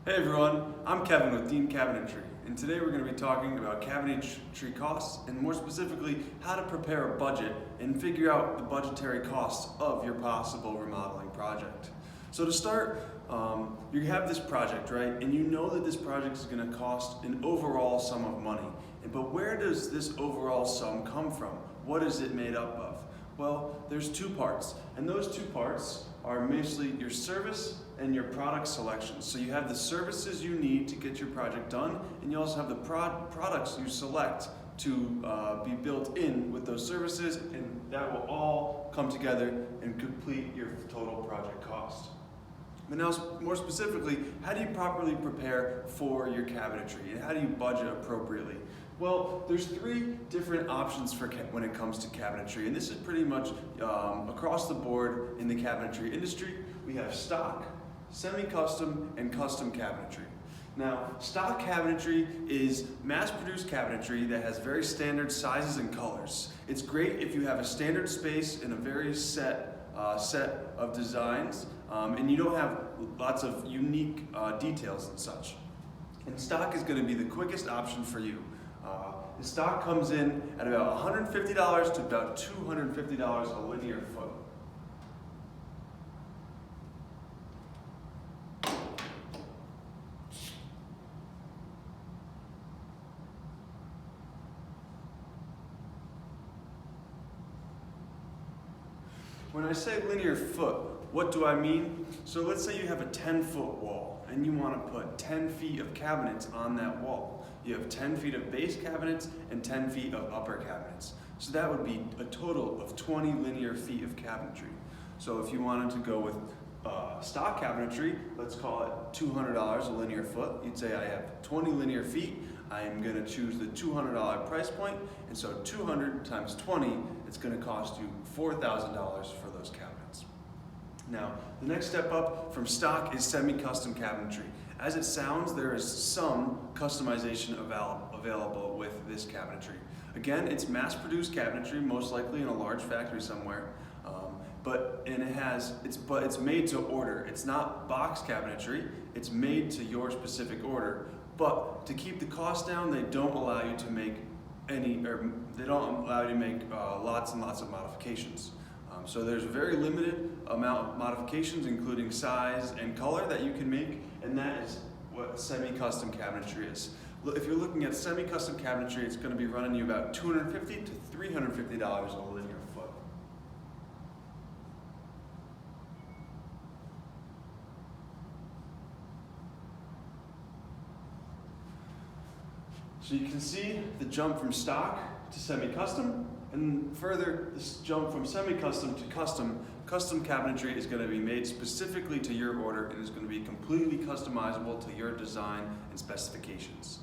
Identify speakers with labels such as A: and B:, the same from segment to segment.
A: Hey everyone, I'm Kevin with Dean Cabinetry, and today we're going to be talking about cabinetry costs, and more specifically, how to prepare a budget and figure out the budgetary costs of your possible remodeling project. So to start, you have this project, right? And you know that this project is going to cost an overall sum of money. But where does this overall sum come from? What is it made up of? Well, there's two parts, and those two parts are mostly your service and your product selection. So you have the services you need to get your project done, and you also have the products you select to be built in with those services, and that will all come together and complete your total project cost. But now, more specifically, how do you properly prepare for your cabinetry, and how do you budget appropriately? Well, there's three different options for when it comes to cabinetry, and this is pretty much across the board in the cabinetry industry. We have stock, semi-custom, and custom cabinetry. Now, stock cabinetry is mass-produced cabinetry that has very standard sizes and colors. It's great if you have a standard space and a very set of designs, and you don't have lots of unique details and such. And stock is going to be the quickest option for you. The stock comes in at about $150 to about $250 a linear foot. When I say linear foot, what do I mean? So let's say you have a 10-foot wall and you want to put 10 feet of cabinets on that wall. You have 10 feet of base cabinets and 10 feet of upper cabinets. So that would be a total of 20 linear feet of cabinetry. So if you wanted to go with stock cabinetry, let's call it $200 a linear foot. You'd say I have 20 linear feet. I am going to choose the $200 price point, and so 200 times 20, it's going to cost you $4,000 for those cabinets. Now, the next step up from stock is semi-custom cabinetry. As it sounds, there is some customization available with this cabinetry. Again, it's mass-produced cabinetry, most likely in a large factory somewhere, but it's made to order. It's not box cabinetry. It's made to your specific order. But to keep the cost down, they don't allow you to make lots and lots of modifications. So there's a very limited amount of modifications, including size and color, that you can make, and that is what semi-custom cabinetry is. If you're looking at semi-custom cabinetry, it's going to be running you about $250 to $350 a linear foot. So you can see the jump from stock to semi-custom, and further, this jump from semi-custom to custom. Custom cabinetry is going to be made specifically to your order and is going to be completely customizable to your design and specifications.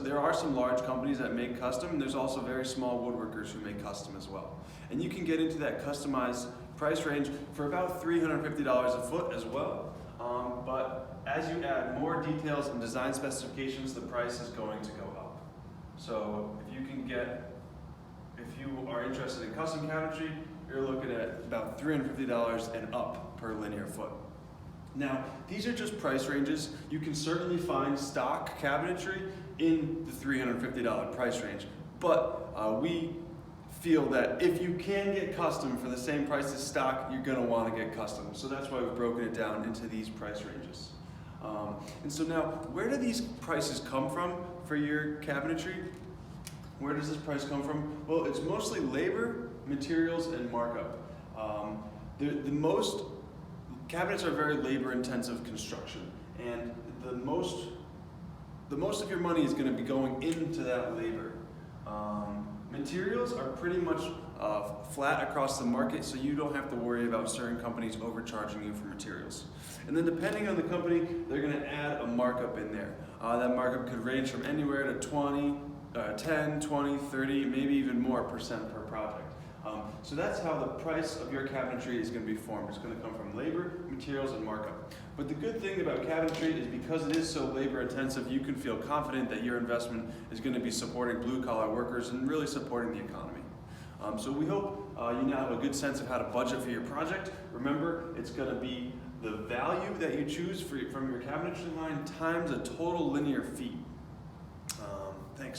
A: There are some large companies that make custom, and there's also very small woodworkers who make custom as well. And you can get into that customized price range for about $350 a foot as well. But as you add more details and design specifications, the price is going to go up. So if you are interested in custom cabinetry, you're looking at about $350 and up per linear foot. Now, these are just price ranges. You can certainly find stock cabinetry in the $350 price range, but we feel that if you can get custom for the same price as stock, you're going to want to get custom. So that's why we've broken it down into these price ranges. And so now, where do these prices come from for your cabinetry? Where does this price come from? Well, it's mostly labor, materials, and markup. Cabinets are very labor-intensive construction, and the most of your money is going to be going into that labor. Materials are pretty much flat across the market, so you don't have to worry about certain companies overcharging you for materials. And then depending on the company, they're going to add a markup in there. That markup could range from anywhere to 10, 20, 30, maybe even more percent per project. So that's how the price of your cabinetry is going to be formed. It's going to come from labor, materials, and markup. But the good thing about cabinetry is because it is so labor intensive, you can feel confident that your investment is going to be supporting blue-collar workers and really supporting the economy. So we hope you now have a good sense of how to budget for your project. Remember, it's going to be the value that you choose from your cabinetry line times a total linear feet.